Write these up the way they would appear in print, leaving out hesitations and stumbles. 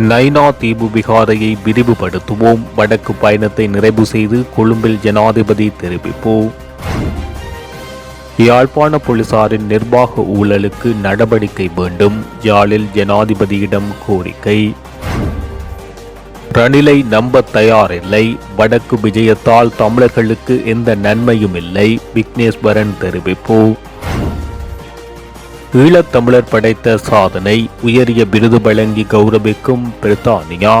நைனா தீவு விகாரையை விரிவுபடுத்துவோம். வடக்கு பயணத்தை நிறைவு செய்து கொழும்பில் ஜனாதிபதி தெரிவிப்பு. யாழ்ப்பாண போலீசாரின் நிர்வாக ஊழலுக்கு நடவடிக்கை வேண்டும். யாழில் ஜனாதிபதியிடம் கோரிக்கை. ரணிலை நம்ப தயாரில்லை. வடக்கு விஜயத்தால் தமிழர்களுக்கு எந்த நன்மையும் இல்லை. விக்னேஸ்வரன் தெரிவிப்பு. ஈழத்தமிழர் படைத்த சாதனை. உயரிய விருது வழங்கி கௌரவிக்கும் பிரித்தானியா.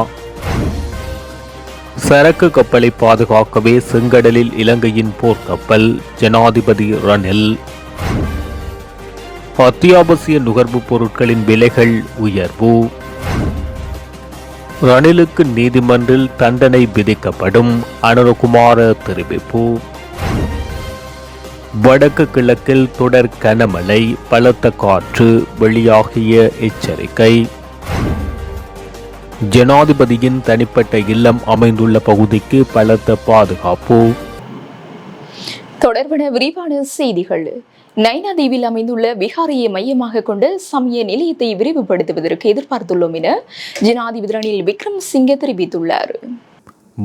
சரக்கு கப்பலை பாதுகாக்கவே செங்கடலில் இலங்கையின் போர்க்கப்பல். ஜனாதிபதி ரணில். அத்தியாவசிய நுகர்வுப் பொருட்களின் விலைகள் உயர்வு. ரணிலுக்கு நீதிமன்றில் தண்டனை விதிக்கப்படும். அனுரகுமார தெரிவிப்பு. வடக்கு கிழக்கில் தொடர் கனமழை. பலத்த காற்று. வெளியாகிய எச்சரிக்கை. ஜனாதிபதியின் தனிப்பட்ட இல்லம் அமைந்துள்ள பகுதிக்கு பலத்த பாதுகாப்பு. தொடர்பான விரிவான செய்திகள். நைனா தீவில் அமைந்துள்ள விகாரையை மையமாக கொண்ட சமய நிலையத்தை விரிவுபடுத்துவதற்கு எதிர்பார்த்துள்ளோம் என ஜனாதிபதி ரணில் விக்ரமசிங்கே தெரிவித்துள்ளார்.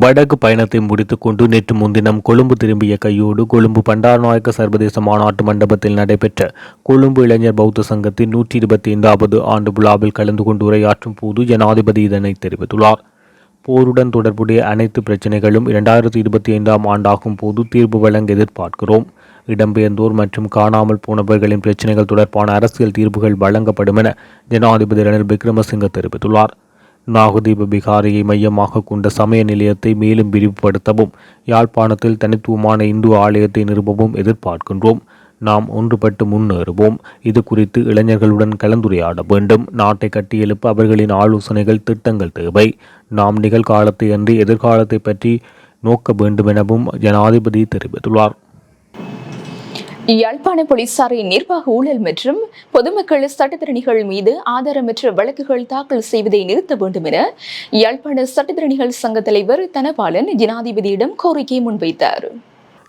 வடக்கு பயணத்தை முடித்துக் கொண்டு நேற்று முன்தினம் கொழும்பு திரும்பிய கையோடு கொழும்பு பண்டாரநாயக்க சர்வதேச மாநாட்டு மண்டபத்தில் நடைபெற்ற கொழும்பு இளைஞர் பௌத்த சங்கத்தின் 125வது ஆண்டு விழாவில் கலந்து கொண்டு உரையாற்றும் போது ஜனாதிபதி இதனை தெரிவித்துள்ளார். போருடன் தொடர்புடைய அனைத்து பிரச்சினைகளும் 2025 ஆண்டாகும் போது தீர்வு வழங்க எதிர்பார்க்கிறோம். இடம்பெயர்ந்தோர் மற்றும் காணாமல் போனவர்களின் பிரச்சினைகள் தொடர்பான அரசியல் தீர்வுகள் வழங்கப்படும் என ஜனாதிபதி ரணில் விக்ரமசிங்கே தெரிவித்துள்ளார். நாகதீப விகாரையை மையமாக கொண்ட சமய நிலையத்தை மேலும் விரிவுபடுத்தவும் யாழ்ப்பாணத்தில் தனித்துவமான இந்து ஆலயத்தை நிறுவவும் எதிர்பார்க்கின்றோம். நாம் ஒன்றுபட்டு முன்னேறுவோம். இது குறித்து இளைஞர்களுடன் கலந்துரையாட வேண்டும். நாட்டை கட்டியெழுப்ப அவர்களின் ஆலோசனைகள் திட்டங்கள் தேவை. நாம் நிகழ்காலத்தை அன்றி எதிர்காலத்தை பற்றி நோக்க வேண்டும் எனவும் ஜனாதிபதி தெரிவித்துள்ளார். யாழ்ப்பாண போலீசாரின் நிர்வாக ஊழல் மற்றும் பொதுமக்கள் சட்டத்திறனிகள் மீது ஆதாரமற்ற வழக்குகள் தாக்கல் செய்வதை நிறுத்த வேண்டும் என யாழ்ப்பாண சட்டத்திறனிகள் சங்க தலைவர் தனபாலன் ஜனாதிபதியிடம் கோரிக்கை முன்வைத்தார்.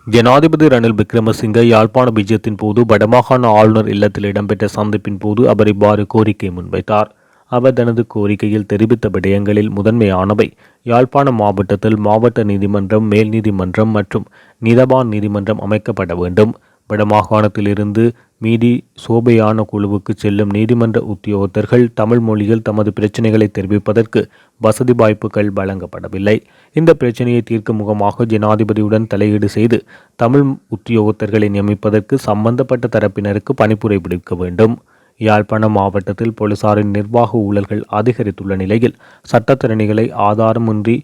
ஜனாதிபதி ரணில் விக்ரமசிங்கே யாழ்ப்பாண விஜயத்தின் போது வடமாகாண ஆளுநர் இல்லத்தில் இடம்பெற்ற சந்திப்பின் போது அவர் இவ்வாறு கோரிக்கை முன்வைத்தார். அவர் தனது கோரிக்கையில் தெரிவித்த விடயங்களில் முதன்மையானவை யாழ்ப்பாண மாவட்டத்தில் மாவட்ட நீதிமன்றம், மேல் நீதிமன்றம் மற்றும் நீதவான் நீதிமன்றம் அமைக்கப்பட வேண்டும். வடமாகாணத்திலிருந்து மீதி சோபையான குழுவுக்கு செல்லும் நீதிமன்ற உத்தியோகத்தர்கள் தமிழ் மொழியில் தமது பிரச்சினைகளை தெரிவிப்பதற்கு வசதி வாய்ப்புகள் வழங்கப்படவில்லை. இந்த பிரச்சினையை தீர்க்கும் முகமாக ஜனாதிபதியுடன் தலையீடு செய்து தமிழ் உத்தியோகத்தர்களை நியமிப்பதற்கு சம்பந்தப்பட்ட தரப்பினருக்கு பணிப்புரை விடுக்க வேண்டும். யாழ்ப்பாண மாவட்டத்தில் போலீசாரின் நிர்வாக ஊழல்கள் அதிகரித்துள்ள நிலையில் சட்டத்திறனிகளை ஆதாரமின்றி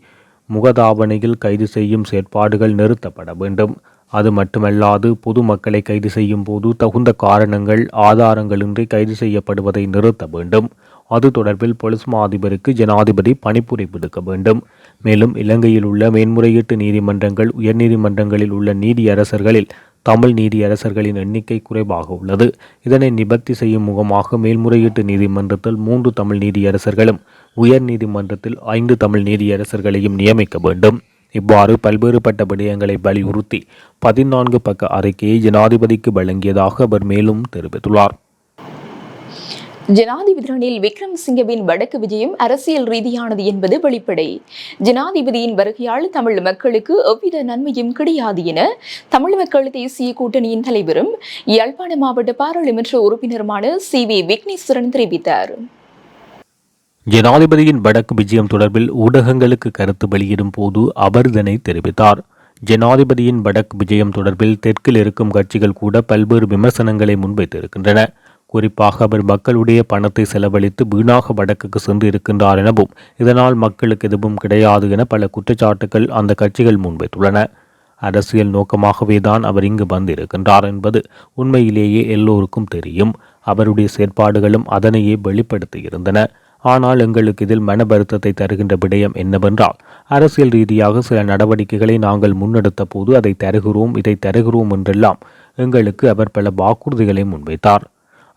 முகதாவணையில் கைது செய்யும் செயற்பாடுகள் நிறுத்தப்பட வேண்டும். அது மட்டுமல்லாது பொதுமக்களை கைது செய்யும் போது தகுந்த காரணங்கள் ஆதாரங்களின்றி கைது செய்யப்படுவதை நிறுத்த வேண்டும். அது தொடர்பில் போலீஸ் மா அதிபருக்கு ஜனாதிபதி பணிப்புரை விடுக்க வேண்டும். மேலும் இலங்கையில் உள்ள மேன்முறையீட்டு நீதிமன்றங்கள், உயர்நீதிமன்றங்களில் உள்ள நீதியரசர்களில் தமிழ் நீதியரசர்களின் எண்ணிக்கை குறைவாக உள்ளது. இதனை நிவர்த்தி செய்யும் முகமாக மேல்முறையீட்டு நீதிமன்றத்தில் 3 தமிழ் நீதியரசர்களும் உயர் நீதிமன்றத்தில் 5 தமிழ் நீதியரசர்களையும் நியமிக்க வேண்டும். இவ்வாறு பல்வேறுபட்ட விடயங்களை வலியுறுத்தி 14 பக்க அறிக்கையை ஜனாதிபதிக்கு வழங்கியதாக அவர் மேலும் தெரிவித்துள்ளார். ஜனாதிபதி ரணில் விக்ரமசிங்கவின் வடக்கு விஜயம் அரசியல் ரீதியானது என்பது வெளிப்படை. ஜனாதிபதியின் வருகையால் தமிழ் மக்களுக்கு எவ்வித நன்மையும் கிடையாது என தமிழ் மக்கள் தேசிய கூட்டணியின் தலைவரும் யாழ்ப்பாண மாவட்ட பாராளுமன்ற உறுப்பினருமான CV விக்னேஸ்வரன் தெரிவித்தார். ஜனாதிபதியின் வடக்கு விஜயம் தொடர்பில் ஊடகங்களுக்கு கருத்து வெளியிடும் போது அவர் இதனை தெரிவித்தார். ஜனாதிபதியின் வடக்கு விஜயம் தொடர்பில் தெற்கில் இருக்கும் கட்சிகள் கூட பல்வேறு விமர்சனங்களை முன்வைத்திருக்கின்றன. குறிப்பாக அவர் மக்களுடைய பணத்தை செலவழித்து வீணாக வடக்குக்கு சென்று இருக்கின்றார் எனவும் இதனால் மக்களுக்கு எதுவும் கிடையாது என பல குற்றச்சாட்டுகள் அந்த கட்சிகள் முன்வைத்துள்ளன. அரசியல் நோக்கமாகவே தான் அவர் இங்கு வந்திருக்கின்றார் என்பது உண்மையிலேயே எல்லோருக்கும் தெரியும். அவருடைய செயற்பாடுகளும் அதனையே வெளிப்படுத்தியிருந்தன. ஆனால் எங்களுக்கு இதில் மன வருத்தத்தை தருகின்ற விடயம் என்னவென்றால் அரசியல் ரீதியாக சில நடவடிக்கைகளை நாங்கள் முன்னெடுத்த போது அதை தருகிறோம், இதை தருகிறோம் என்றெல்லாம் எங்களுக்கு அவர் பல வாக்குறுதிகளை முன்வைத்தார்.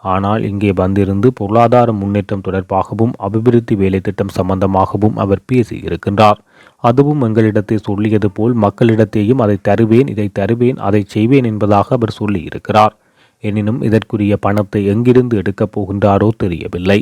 ஆனால் இங்கே வந்திருந்து பொருளாதார முன்னேற்றம் தொடர்பாகவும் அபிவிருத்தி வேலை திட்டம் சம்பந்தமாகவும் அவர் பேசியிருக்கின்றார். அதுவும் எங்களிடத்தை சொல்லியது போல் மக்களிடத்தையும் அதை தருவேன், இதை தருவேன், அதை செய்வேன் என்பதாக அவர் சொல்லியிருக்கிறார். எனினும் இதற்குரிய பணத்தை எங்கிருந்து எடுக்கப் போகின்றாரோ தெரியவில்லை.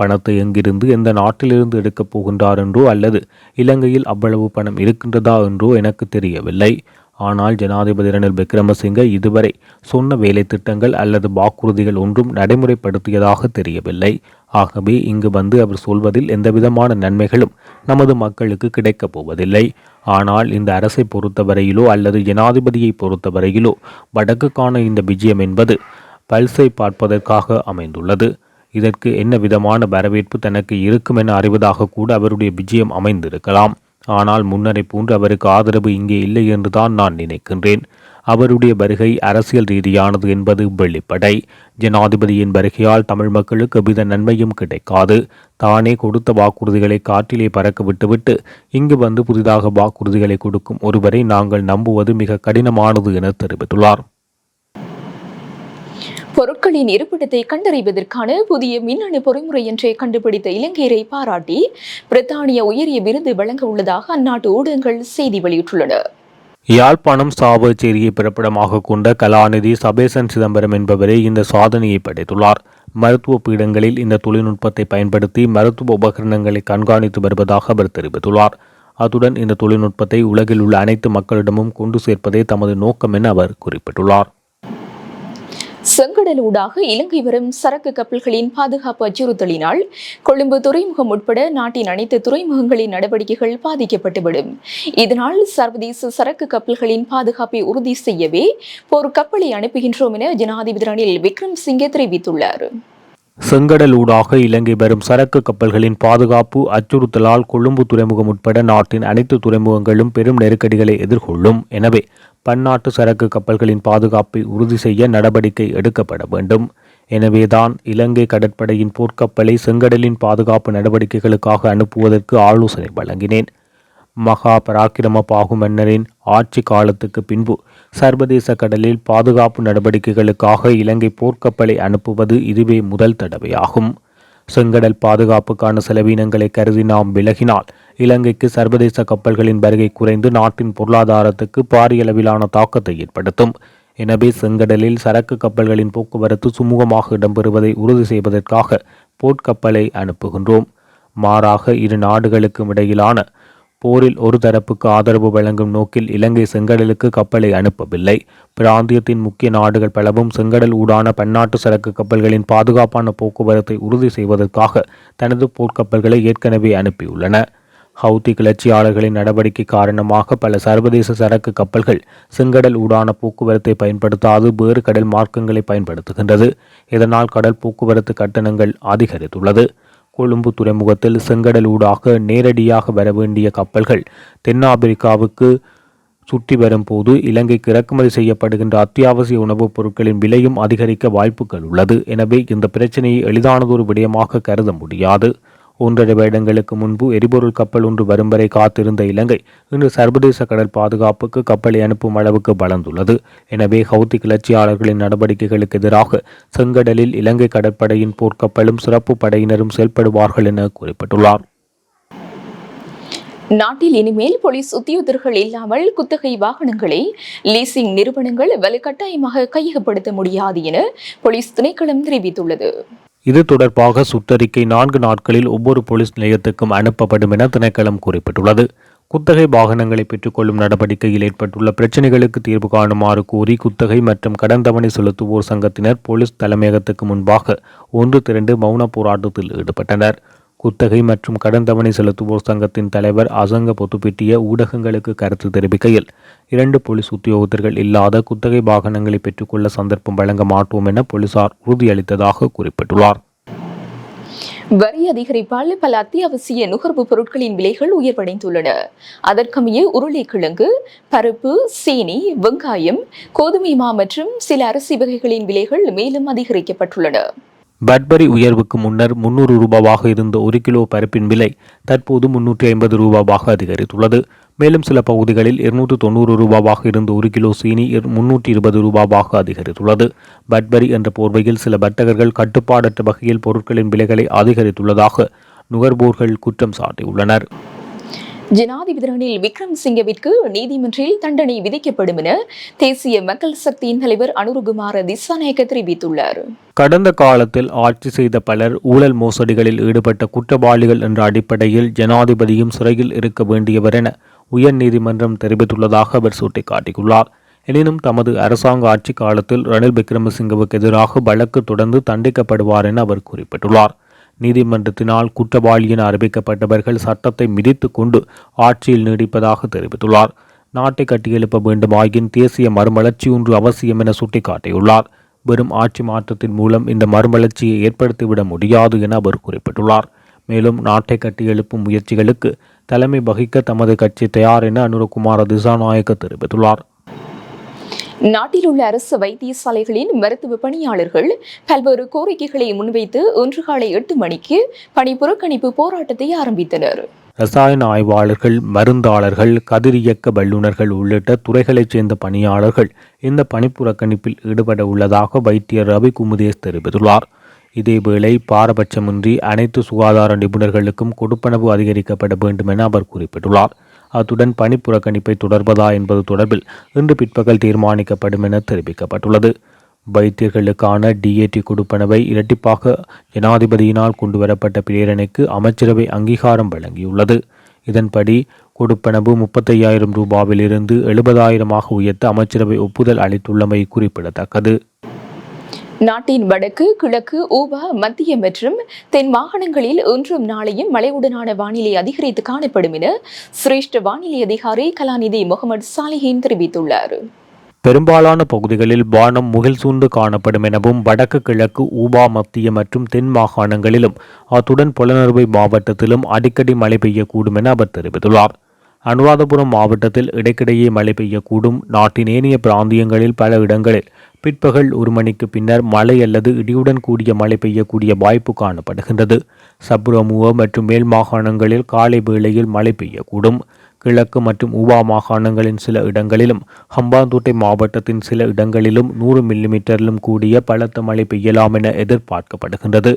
பணத்தை எங்கிருந்து எந்த நாட்டிலிருந்து எடுக்கப் போகின்றார் என்றோ அல்லது இலங்கையில் அவ்வளவு பணம் இருக்கின்றதா என்றோ எனக்கு தெரியவில்லை. ஆனால் ஜனாதிபதி ரணில் விக்ரமசிங்க இதுவரை சொன்ன வேலை திட்டங்கள் அல்லது வாக்குறுதிகள் ஒன்றும் நடைமுறைப்படுத்தியதாக தெரியவில்லை. ஆகவே இங்கு வந்து அவர் சொல்வதில் எந்தவிதமான நன்மைகளும் நமது மக்களுக்கு கிடைக்கப் போவதில்லை. ஆனால் இந்த அரசை பொறுத்தவரையிலோ அல்லது ஜனாதிபதியை பொறுத்தவரையிலோ வடக்குக்கான இந்த விஜயம் என்பது பல்சை பார்ப்பதற்காக அமைந்துள்ளது. இதற்கு என்ன விதமான வரவேற்பு தனக்கு இருக்கும் என அறிவதாக கூட அவருடைய விஜயம் அமைந்திருக்கலாம். ஆனால் முன்னரை போன்று அவருக்கு ஆதரவு இங்கே இல்லை என்றுதான் நான் நினைக்கின்றேன். அவருடைய வருகை அரசியல் ரீதியானது என்பது வெளிப்படை. ஜனாதிபதியின் வருகையால் தமிழ் மக்களுக்கு எவ்வித நன்மையும் கிடைக்காது. தானே கொடுத்த வாக்குறுதிகளை காற்றிலே பறக்க விட்டுவிட்டு இங்கு வந்து புதிதாக வாக்குறுதிகளை கொடுக்கும் ஒருவரை நாங்கள் நம்புவது மிக கடினமானது என தெரிவித்துள்ளார். பொருட்களின் இருப்பிடத்தை கண்டறிவதற்கான புதிய மின்னணு பொறிமுறை ஒன்றை கண்டுபிடித்த இலங்கையரை பாராட்டி பிரித்தானிய உயரிய விருது வழங்க உள்ளதாக அந்நாட்டு ஊடகங்கள் செய்தி வெளியிட்டுள்ளன. யாழ்ப்பாணம் சாவச்சேரியை பிறப்பிடமாக கொண்ட கலாநிதி சபேசன் சிதம்பரம் என்பவரே இந்த சாதனையை படைத்துள்ளார். மருத்துவ பீடங்களில் இந்த தொழில்நுட்பத்தை பயன்படுத்தி மருத்துவ உபகரணங்களை கண்காணித்து வருவதாக அவர் தெரிவித்துள்ளார். அத்துடன் இந்த தொழில்நுட்பத்தை உலகில் உள்ள அனைத்து மக்களிடமும் கொண்டு சேர்ப்பதே தமது நோக்கம் என அவர் குறிப்பிட்டுள்ளார். செங்கடலூடாக இலங்கை வரும் சரக்கு கப்பல்களின் பாதுகாப்பு அச்சுறுத்தலினால் கொழும்பு துறைமுகம் உட்பட நாட்டின் அனைத்து துறைமுகங்களின் நடவடிக்கைகள் பாதிக்கப்பட்டுவிடும். இதனால் சர்வதேச சரக்கு கப்பல்களின் பாதுகாப்பை உறுதி செய்யவே போர் கப்பலை அனுப்புகின்றோம் என ஜனாதிபதி ரணில் விக்ரமசிங்கே தெரிவித்துள்ளார். செங்கடலூடாக இலங்கை வரும் சரக்கு கப்பல்களின் பாதுகாப்பு அச்சுறுத்தலால் கொழும்பு துறைமுகம் உட்பட நாட்டின் அனைத்து துறைமுகங்களும் பெரும் நெருக்கடிகளை எதிர்கொள்ளும். எனவே பன்னாட்டு சரக்கு கப்பல்களின் பாதுகாப்பை உறுதி செய்ய நடவடிக்கை எடுக்கப்பட வேண்டும். எனவேதான் இலங்கை கடற்படையின் போர்க்கப்பலை செங்கடலின் பாதுகாப்பு நடவடிக்கைகளுக்காக அனுப்புவதற்கு ஆலோசனை வழங்கினேன். மகா பராக்கிரம பாகு மன்னரின் ஆட்சி காலத்துக்கு பின்பு சர்வதேச கடலில் பாதுகாப்பு நடவடிக்கைகளுக்காக இலங்கை போர்க்கப்பலை அனுப்புவது இதுவே முதல் தடவையாகும். செங்கடல் பாதுகாப்புக்கான செலவினங்களை கருதி நாம் விலகினால் இலங்கைக்கு சர்வதேச கப்பல்களின் வருகை குறைந்து நாட்டின் பொருளாதாரத்துக்கு பாரிய அளவிலான தாக்கத்தை ஏற்படுத்தும். எனவே செங்கடலில் சரக்கு கப்பல்களின் போக்குவரத்து சுமூகமாக இடம்பெறுவதை உறுதி செய்வதற்காக போர்க்கப்பலை அனுப்புகின்றோம். மாறாக இரு நாடுகளுக்கும் இடையிலான போரில் ஒரு தரப்புக்கு ஆதரவு வழங்கும் நோக்கில் இலங்கை செங்கடலுக்கு கப்பலை அனுப்பவில்லை. பிராந்தியத்தின் முக்கிய நாடுகள் பலவும் செங்கடல் ஊடான பன்னாட்டு சரக்கு கப்பல்களின் பாதுகாப்பான போக்குவரத்தை உறுதி செய்வதற்காக தனது போர்க்கப்பல்களை ஏற்கனவே அனுப்பியுள்ளன. ஹவுதி கிளர்ச்சியாளர்களின் நடவடிக்கை காரணமாக பல சர்வதேச சரக்கு கப்பல்கள் செங்கடல் ஊடான போக்குவரத்தை பயன்படுத்தாது வேறு கடல் மார்க்கங்களை பயன்படுத்துகின்றது. இதனால் கடல் போக்குவரத்து கட்டணங்கள் அதிகரித்துள்ளது. கொழும்பு துறைமுகத்தில் செங்கடல் ஊடாக நேரடியாக வரவேண்டிய கப்பல்கள் தென்னாப்பிரிக்காவுக்கு சுற்றி வரும்போது இலங்கைக்கு இறக்குமதி செய்யப்படுகின்ற அத்தியாவசிய உணவுப் பொருட்களின் விலையும் அதிகரிக்க வாய்ப்புகள் உள்ளது. எனவே இந்த பிரச்சனையை எளிதானதொரு விடயமாக கருத முடியாது. 1.5 வருடங்களுக்கு முன்பு எரிபொருள் கப்பல் ஒன்று வரும் வரை காத்திருந்த இலங்கை இன்று சர்வதேச கடல் பாதுகாப்புக்கு கப்பலை அனுப்பும் அளவுக்கு வளர்ந்துள்ளது. எனவே ஹவுதி கிளர்ச்சியாளர்களின் நடவடிக்கைகளுக்கு எதிராக செங்கடலில் இலங்கை கடற்படையின் போர்க்கப்பலும் சிறப்பு படையினரும் செயல்படுவார்கள் என குறிப்பிட்டுள்ளார். நாட்டில் இனிமேல் போலீஸ் உத்தியோகர்கள் இல்லாமல் குத்தகை வாகனங்களை லீசிங் நிறுவனங்கள் வலுக்கட்டாயமாக கையகப்படுத்த முடியாது என போலீஸ் திணைக்களம் தெரிவித்துள்ளது. இது தொடர்பாக சுற்றறிக்கை 4 நாட்களில் ஒவ்வொரு போலீஸ் நிலையத்துக்கும் அனுப்பப்படும் என திணைக்களம் குறிப்பிட்டுள்ளது. குத்தகை வாகனங்களை பெற்றுக்கொள்ளும் நடவடிக்கையில் ஏற்பட்டுள்ள பிரச்சினைகளுக்கு தீர்வு காணுமாறு கோரி குத்தகை மற்றும் கடன் தவணை செலுத்துவோர் சங்கத்தினர் போலீஸ் தலைமையகத்துக்கு முன்பாக ஒன்று திரண்டு மௌன போராட்டத்தில் ஈடுபட்டனர். குத்தகை மற்றும் கடன் தவணை செலுத்துவோர் சங்கத்தின் தலைவர் அசங்க பொத்துப்பிட்டிய ஊடகங்களுக்கு கருத்து தெரிவிக்கையில் 2 போலீஸ் உத்தியோகத்தர்கள் இல்லாத குத்தகை வாகனங்களை பெற்றுக்கொள்ள சந்தர்ப்பம் வழங்க மாட்டோம் என போலீசார் உறுதியளித்ததாக குறிப்பிட்டுள்ளார். வரி அதிகரிப்பால் பல அத்தியாவசிய நுகர்வு பொருட்களின் விலைகள் உயர்வடைந்துள்ளன. அதற்கமைய உருளைக்கிழங்கு, பருப்பு, சீனி, வெங்காயம், கோதுமை மா மற்றும் சில அரிசி வகைகளின் விலைகள் மேலும் அதிகரிக்கப்பட்டுள்ளன. பட்பரி உயர்வுக்கு முன்னர் 300 ரூபாவாக இருந்த 1 கிலோ பருப்பின் விலை தற்போது 350 ரூபாவாக அதிகரித்துள்ளது. மேலும் சில பகுதிகளில் 290 ரூபாவாக இருந்த 1 கிலோ சீனி 320 ரூபாவாக அதிகரித்துள்ளது. பட்பரி என்ற போர்வையில் சில வர்த்தகர்கள் கட்டுப்பாடற்ற வகையில் பொருட்களின் விலைகளை அதிகரித்துள்ளதாக நுகர்வோர்கள் குற்றம் சாட்டியுள்ளனர். ஜனாதிபதி ரணில் விக்ரமசிங்கவிற்கு நீதிமன்றில் தண்டனை விதிக்கப்படும் என தேசிய மக்கள் சக்தியின் தலைவர் அனுருகுமார திசாநாயக்க தெரிவித்துள்ளார். கடந்த காலத்தில் ஆட்சி செய்த பலர் ஊழல் மோசடிகளில் ஈடுபட்ட குற்றவாளிகள் என்ற அடிப்படையில் ஜனாதிபதியும் சிறையில் இருக்க வேண்டியவர் என உயர் நீதிமன்றம் தெரிவித்துள்ளதாக அவர் சுட்டிக்காட்டியுள்ளார். எனினும் தமது அரசாங்க ஆட்சி காலத்தில் ரணில் விக்ரமசிங்கவுக்கு எதிராக வழக்கு தொடர்ந்து தண்டிக்கப்படுவார் என அவர் குறிப்பிட்டுள்ளார். நீதிமன்றத்தினால் குற்றவாளி என அறிவிக்கப்பட்டவர்கள் சட்டத்தை மிதித்து கொண்டு ஆட்சியில் நீடிப்பதாக தெரிவித்துள்ளார். நாட்டை கட்டியெழுப்ப வேண்டுமாயின் தேசிய மறுமலர்ச்சி ஒன்று அவசியம் என சுட்டிக்காட்டியுள்ளார். வெறும் ஆட்சி மாற்றத்தின் மூலம் இந்த மறுமலர்ச்சியை ஏற்படுத்திவிட முடியாது என அவர் குறிப்பிட்டுள்ளார். மேலும் நாட்டை கட்டியெழுப்பும் முயற்சிகளுக்கு தலைமை வகிக்க தமது கட்சி தயார் என அனுரகுமார திசாநாயக்க தெரிவித்துள்ளார். நாட்டில் உள்ள அரசு வைத்தியசாலைகளின் மருத்துவ பணியாளர்கள் பல்வேறு கோரிக்கைகளை முன்வைத்து இன்று காலை 8 மணிக்கு பணி புறக்கணிப்பு போராட்டத்தை ஆரம்பித்தனர். ரசாயன ஆய்வாளர்கள், மருந்தாளர்கள், கதிரியக்க வல்லுநர்கள் உள்ளிட்ட துறைகளைச் சேர்ந்த பணியாளர்கள் இந்த பணிப்புறக்கணிப்பில் ஈடுபட உள்ளதாக வைத்தியர் ரவி குமுதேஷ் தெரிவித்துள்ளார். இதேவேளை பாரபட்சமின்றி அனைத்து சுகாதார நிபுணர்களுக்கும் கொடுப்பனவு அதிகரிக்கப்பட வேண்டும் என அவர் குறிப்பிட்டுள்ளார். அத்துடன் பணிப்புறக்கணிப்பை தொடர்வதா என்பது தொடர்பில் இன்று பிற்பகல் தீர்மானிக்கப்படும் என தெரிவிக்கப்பட்டுள்ளது. வைத்தியர்களுக்கான டிஏடி கொடுப்பனவை இரட்டிப்பாக ஜனாதிபதியினால் கொண்டுவரப்பட்ட பிரேரணைக்கு அமைச்சரவை அங்கீகாரம் வழங்கியுள்ளது. இதன்படி கொடுப்பனவு 35,000 ரூபாவிலிருந்து 70,000 உயர்த்த அமைச்சரவை ஒப்புதல் அளித்துள்ளமை குறிப்பிடத்தக்கது. நாட்டின் வடக்கு, கிழக்கு, ஊபா, மத்திய மற்றும் தென் மாகாணங்களில் இன்றும் நாளையும் மழையுடனான வானிலை அதிகரித்து காணப்படும் என சிரேஷ்ட வானிலை அதிகாரி கலாநிதி முகமது சாலிஹின் தெரிவித்துள்ளார். பெரும்பாலான பகுதிகளில் வானம் முகில் சூழ்ந்து காணப்படும் எனவும் வடக்கு, கிழக்கு, ஊபா, மத்திய மற்றும் தென் மாகாணங்களிலும் அத்துடன் புலனறுவை மாவட்டத்திலும் அடிக்கடி மழை பெய்யக்கூடும் என அவர் தெரிவித்துள்ளார். அனுராதபுரம் மாவட்டத்தில் இடைக்கிடையே மழை பெய்யக்கூடும். நாட்டின் ஏனைய பிராந்தியங்களில் பல இடங்களில் பிற்பகல் 1 மணிக்கு பின்னர் மழை அல்லது இடியுடன் கூடிய மழை பெய்யக்கூடிய வாய்ப்பு காணப்படுகின்றது. சப்ரமுவ மற்றும் மேல் மாகாணங்களில் காலை வேளையில் மழை பெய்யக்கூடும். கிழக்கு மற்றும் ஊவா மாகாணங்களின் சில இடங்களிலும் ஹம்பாந்தோட்டை மாவட்டத்தின் சில இடங்களிலும் 100 மில்லிமீட்டரிலும் கூடிய பலத்த மழை பெய்யலாம் என எதிர்பார்க்கப்படுகின்றது.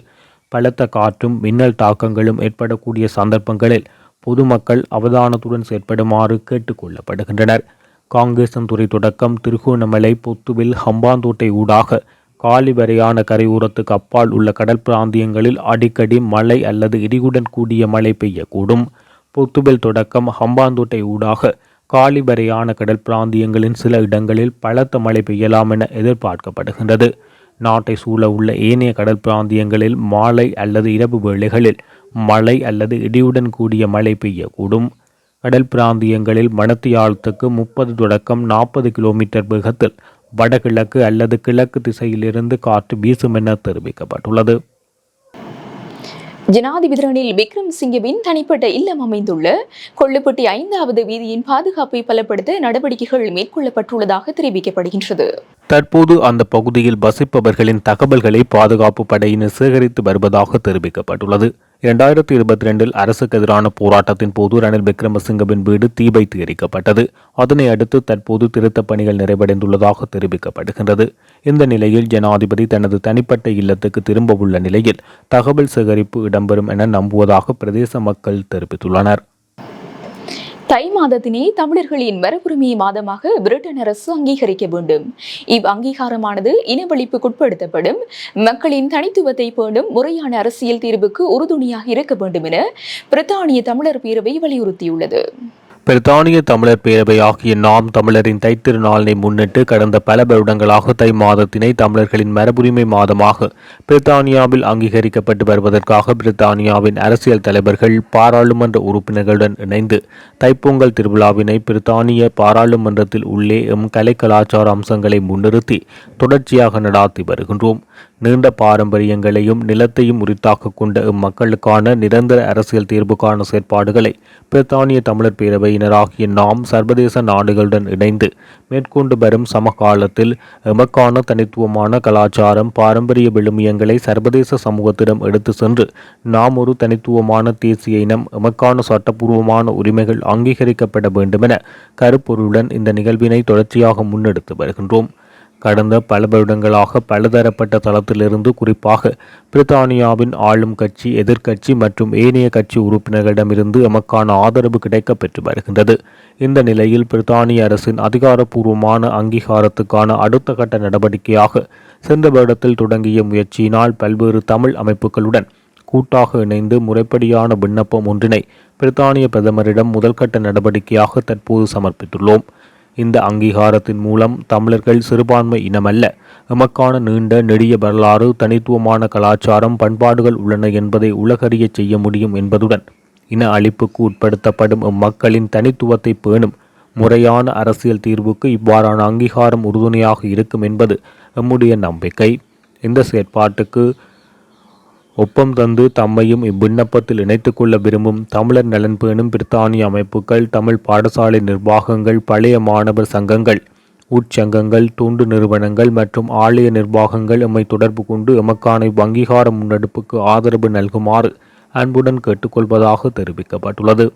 பலத்த காற்றும் மின்னல் தாக்கங்களும் ஏற்படக்கூடிய சந்தர்ப்பங்களில் பொதுமக்கள் அவதானத்துடன் செயற்படுமாறு கேட்டுக்கொள்ளப்படுகின்றனர். காங்கேசன்துறை தொடக்கம் திருகோணமலை, பொத்துவில், ஹம்பாந்தோட்டை ஊடாக காலி வரையான கரையோரத்துக்கு அப்பால் உள்ள கடல் பிராந்தியங்களில் அடிக்கடி மழை அல்லது இடியுடன் கூடிய மழை பெய்யக்கூடும். பொத்துவில் தொடக்கம் ஹம்பாந்தோட்டை ஊடாக காலி வரையான கடல் பிராந்தியங்களின் சில இடங்களில் பலத்த மழை பெய்யலாம் என எதிர்பார்க்கப்படுகின்றது. நாட்டை சூழ உள்ள ஏனைய கடல் பிராந்தியங்களில் மாலை அல்லது இரவு வேளைகளில் மழை அல்லது இடியுடன் கூடிய மழை பெய்யக்கூடும். கடல் பிராந்தியங்களில் மணத்தியாலத்துக்கு 30 தொடக்கம் 40 கிலோமீட்டர் வேகத்தில் வடகிழக்கு அல்லது கிழக்கு திசையிலிருந்து காற்று வீசும் என தெரிவிக்கப்பட்டுள்ளது. ஜனாதிபதி ரணில் விக்ரமசிங்கவின் தனிப்பட்ட இல்லம் அமைந்துள்ள கொள்ளுப்பட்டி 5வது வீதியின் பாதுகாப்பை பலப்படுத்த நடவடிக்கைகள் மேற்கொள்ளப்பட்டுள்ளதாக தெரிவிக்கப்படுகின்றது. தற்போது அந்த பகுதியில் வசிப்பவர்களின் தகவல்களை பாதுகாப்பு படையினர் சேகரித்து வருவதாக தெரிவிக்கப்பட்டுள்ளது. 2022 அரசுக்கு எதிரான போராட்டத்தின் போது ரணில் விக்ரமசிங்கவின் வீடு தீ வைத்து எரிக்கப்பட்டது. அதனை அடுத்து தற்போது திருத்தப் பணிகள் நிறைவடைந்துள்ளதாக தெரிவிக்கப்படுகின்றது. இந்த நிலையில் ஜனாதிபதி தனது தனிப்பட்ட இல்லத்துக்கு திரும்ப உள்ள நிலையில் தகவல் சேகரிப்பு இடம்பெறும் என நம்புவதாக பிரதேச மக்கள் தெரிவித்துள்ளனர். தை மாதத்தினை தமிழர்களின் மரபுரிமை மாதமாக பிரிட்டன் அரசு அங்கீகரிக்க வேண்டும். அங்கீகாரமானது இனவழிப்புக்குட்படுத்தப்படும் மக்களின் தனித்துவத்தை பேணும் முறையான அரசியல் தீர்வுக்கு உறுதுணையாக இருக்க வேண்டும் என பிரித்தானிய தமிழர் பேரவை வலியுறுத்தியுள்ளது. பிரித்தானிய தமிழர் பேரவை ஆகிய நாம் தமிழரின் தைத்திருநாளினை முன்னிட்டு கடந்த பல வருடங்களாக தை மாதத்தினை தமிழர்களின் மரபுரிமை மாதமாக பிரித்தானியாவில் அங்கீகரிக்கப்பட்டு வருவதற்காக பிரித்தானியாவின் அரசியல் தலைவர்கள், பாராளுமன்ற உறுப்பினர்களுடன் இணைந்து தைப்பொங்கல் திருவிழாவினை பிரித்தானிய பாராளுமன்றத்தில் உள்ளே கலை கலாச்சார அம்சங்களை முன்னிறுத்தி தொடர்ச்சியாக நடாத்தி வருகின்றோம். நீண்ட பாரம்பரியங்களையும் நிலத்தையும் உரித்தாக கொண்ட இம்மக்களுக்கான நிரந்தர அரசியல் தீர்வுக்கான செயற்பாடுகளை பிரித்தானிய தமிழர் பேரவையினராகிய நாம் சர்வதேச நாடுகளுடன் இணைந்து மேற்கொண்டு வரும் சமகாலத்தில் எமக்கான தனித்துவமான கலாச்சாரம், பாரம்பரிய விழுமியங்களை சர்வதேச சமூகத்திடம் எடுத்து சென்று நாம் ஒரு தனித்துவமான தேசிய இனம், எமக்கான சட்டப்பூர்வமான உரிமைகள் அங்கீகரிக்கப்பட வேண்டும் என கருப்பொருளுடன் இந்த நிகழ்வினை தொடர்ச்சியாக முன்னெடுத்து வருகின்றோம். கடந்த பல வருடங்களாக பலதரப்பட்ட தளத்திலிருந்து குறிப்பாக பிரித்தானியாவின் ஆளும் கட்சி, எதிர்க்கட்சி மற்றும் ஏனைய கட்சி உறுப்பினர்களிடமிருந்து எமக்கான ஆதரவு கிடைக்கப் பெற்று வருகின்றது. இந்த நிலையில் பிரித்தானிய அரசின் அதிகாரப்பூர்வமான அங்கீகாரத்துக்கான அடுத்த கட்ட நடவடிக்கையாக சென்ற வருடத்தில் தொடங்கிய முயற்சியினால் பல்வேறு தமிழ் அமைப்புகளுடன் கூட்டாக இணைந்து முறைப்படியான விண்ணப்பம் ஒன்றினை பிரித்தானிய பிரதமரிடம் முதல்கட்ட நடவடிக்கையாக தற்போது சமர்ப்பித்துள்ளோம். இந்த அங்கீகாரத்தின் மூலம் தமிழர்கள் சிறுபான்மை இனமல்ல, எமக்கான நீண்ட நெடிய வரலாறு, தனித்துவமான கலாச்சாரம், பண்பாடுகள் உள்ளன என்பதை உலகறிய செய்ய முடியும் என்பதுடன் இன அழிப்புக்கு உட்படுத்தப்படும் மக்களின் தனித்துவத்தை பேணும் முறையான அரசியல் தீர்வுக்கு இவ்வாறான அங்கீகாரம் உறுதுணையாக இருக்கும் என்பது எம்முடைய நம்பிக்கை. இந்த செயற்பாட்டுக்கு ஒப்பம் தந்து தம்மையும் இவ்விண்ணப்பத்தில் இணைத்துக் கொள்ள விரும்பும் தமிழர் நலன் பேணும் பிரித்தானிய அமைப்புகள், தமிழ் பாடசாலை நிர்வாகங்கள், பழைய மாணவர் சங்கங்கள், உட்சங்கங்கள், தொண்டு நிறுவனங்கள் மற்றும் ஆலய நிர்வாகங்கள் எம்மை தொடர்பு கொண்டு எமக்கான அங்கீகார முன்னெடுப்புக்கு ஆதரவு நல்குமாறு அன்புடன் கேட்டுக்கொள்வதாக தெரிவிக்கப்பட்டுள்ளது.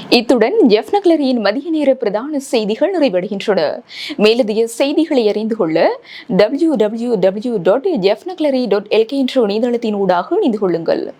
இத்துடன் ஜெஃப்னக்லரியின் மதிய நேர பிரதான செய்திகள் நிறைவடைகின்றன. மேலதிக செய்திகளை அறிந்து கொள்ள www.jeffnaclery.lk என்ற இணையதளத்தின் ஊடாக இணைந்து கொள்ளுங்கள்.